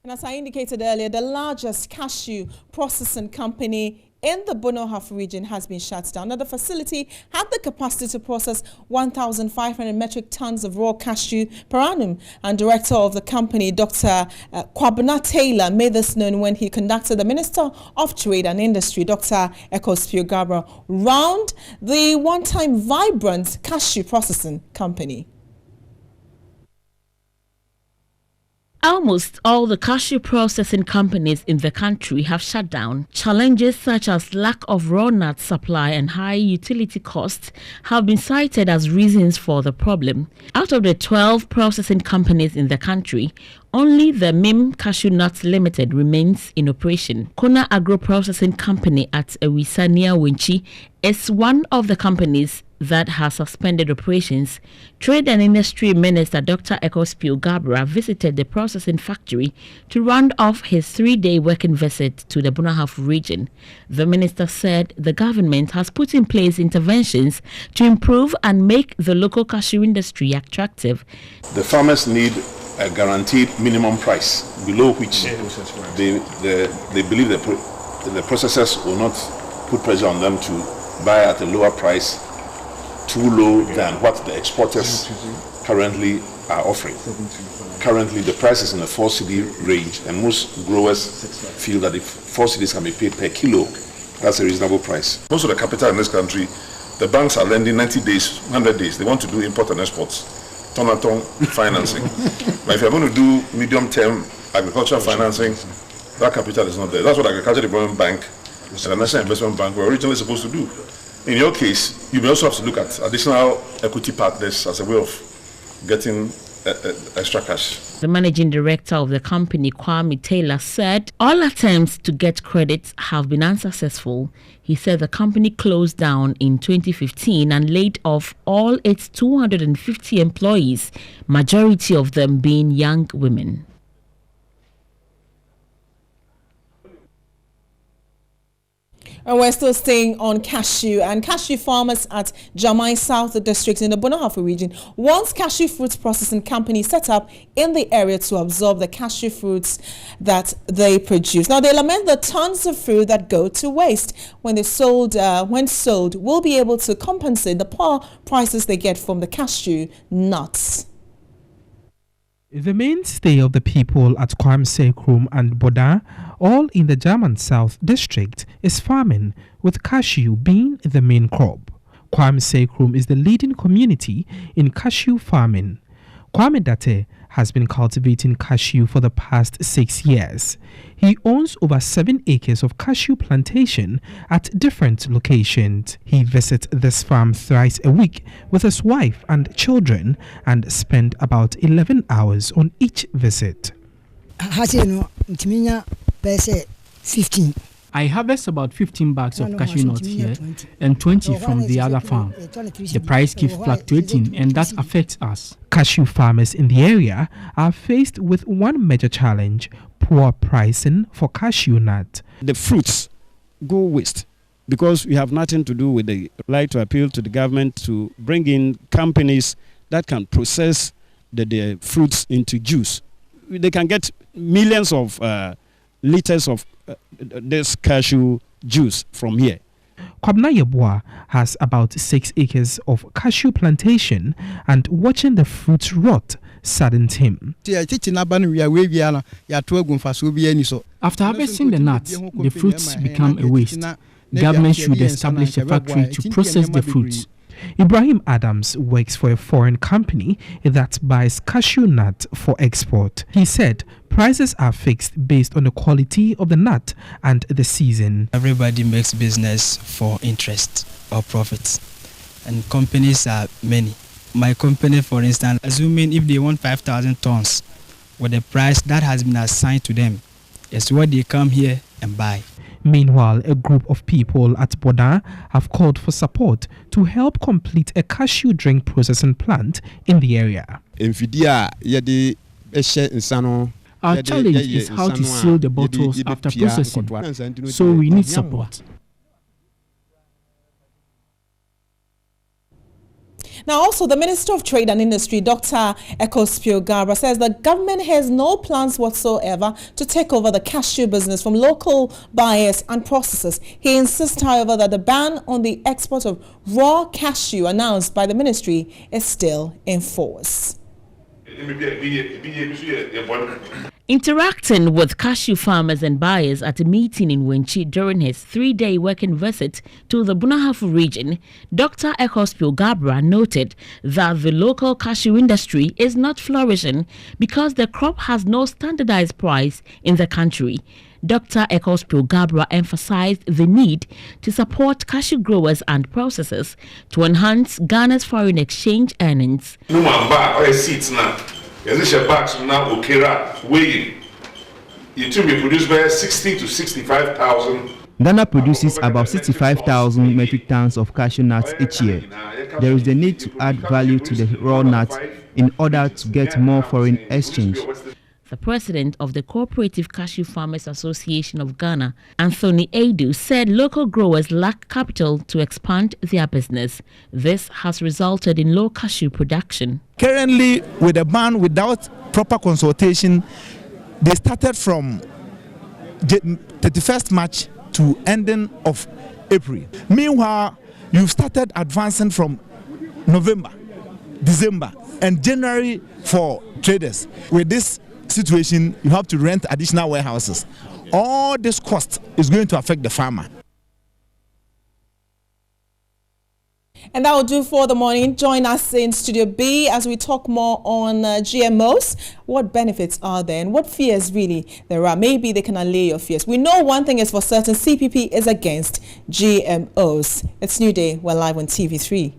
And as I indicated earlier, the largest cashew processing company in the Bonohaf region has been shut down. Now, the facility had the capacity to process 1,500 metric tons of raw cashew per annum. And director of the company, Dr. Kwabena Taylor, made this known when he conducted the Minister of Trade and Industry, Dr. Ekospio Gabra, round the one-time vibrant cashew processing company. Almost all the cashew processing companies in the country have shut down. Challenges such as lack of raw nut supply and high utility costs have been cited as reasons for the problem. Out of the 12 processing companies in the country, only the MIM Cashew Nuts Limited remains in operation. Kona Agro Processing Company at Ewisania Winchi is one of the companies that has suspended operations. Trade and Industry Minister Dr. Ekospio Gabra visited the processing factory to round off his 3-day working visit to the Bonohaf region. The minister said the government has put in place interventions to improve and make the local cashew industry attractive. The farmers need a guaranteed minimum price below which they believe the processors will not put pressure on them to buy at a lower price too low than what the exporters currently are offering. Currently, the price is in the 4 cedi range, and most growers feel that if 4 cedis can be paid per kilo, that's a reasonable price. Most of the capital in this country, the banks are lending 90 days, 100 days. They want to do import and exports, ton-on-ton financing. But if you're going to do medium-term agricultural financing, that capital is not there. That's what Agricultural Development Bank and the National Investment Bank were originally supposed to do. In your case, you may also have to look at additional equity partners as a way of getting extra cash. The managing director of the company, Kwame Taylor, said all attempts to get credits have been unsuccessful. He said the company closed down in 2015 and laid off all its 250 employees, majority of them being young women. And we're still staying on cashew, and cashew farmers at Jamai South District in the Bonohaf region wants cashew fruits processing company set up in the area to absorb the cashew fruits that they produce. Now, they lament the tons of fruit that go to waste when sold will be able to compensate the poor prices they get from the cashew nuts. The mainstay of the people at Kwamsekrum and Boda, all in the German South District, is farming, with cashew being the main crop. Kwamsekrum is the leading community in cashew farming. Kwame Date has been cultivating cashew for the past 6 years. He owns over 7 acres of cashew plantation at different locations. He visits this farm thrice a week with his wife and children and spend about 11 hours on each visit. 15. I harvest about 15 bags of cashew nuts here and 20 from the other farm. The price keeps fluctuating and that affects us. Cashew farmers in the area are faced with one major challenge: poor pricing for cashew nut. The fruits go waste because we have nothing to do with it. I'd like to appeal to the government to bring in companies that can process the fruits into juice. They can get millions of liters of this cashew juice from here. Kwabna Yeboah has about 6 acres of cashew plantation, and watching the fruits rot saddens him. After harvesting the nuts, the fruits become a waste. Government should establish a factory to process the fruits. Ibrahim Adams works for a foreign company that buys cashew nut for export. He said prices are fixed based on the quality of the nut and the season. Everybody makes business for interest or profits, and companies are many. My company, for instance, assuming if they want 5,000 tons, with the price that has been assigned to them, is what they come here and buy. Meanwhile, a group of people at Boda have called for support to help complete a cashew drink processing plant in the area. Our challenge is how to seal the bottles after processing, so we need support. Now, also, the Minister of Trade and Industry, Dr. Ekospio Gabra, says the government has no plans whatsoever to take over the cashew business from local buyers and processors. He insists, however, that the ban on the export of raw cashew announced by the ministry is still in force. Interacting with cashew farmers and buyers at a meeting in Wenchi during his 3-day working visit to the Bunahafu region, Dr. Ekospio Gabra noted that the local cashew industry is not flourishing because the crop has no standardized price in the country. Dr. Ekospio Gabra emphasized the need to support cashew growers and processors to enhance Ghana's foreign exchange earnings. It will be produced by 60 to 65,000. Ghana produces about 65,000 metric tons of cashew nuts each year. There is the need to add value to the raw nuts in order to get more foreign exchange. The president of the Cooperative Cashew Farmers Association of Ghana, Anthony Adu, said local growers lack capital to expand their business. This has resulted in low cashew production. Currently, with a ban without proper consultation, they started from 31st March to ending of April. Meanwhile, you've started advancing from November, December, and January for traders. With this situation, you have to rent additional warehouses. All this cost is going to affect the farmer. And that will do for the morning. Join us in Studio B as we talk more on GMOs. What benefits are there and what fears really there are? Maybe they can allay your fears. We know one thing is for certain, CPP is against GMOs. It's New Day. We're live on TV3.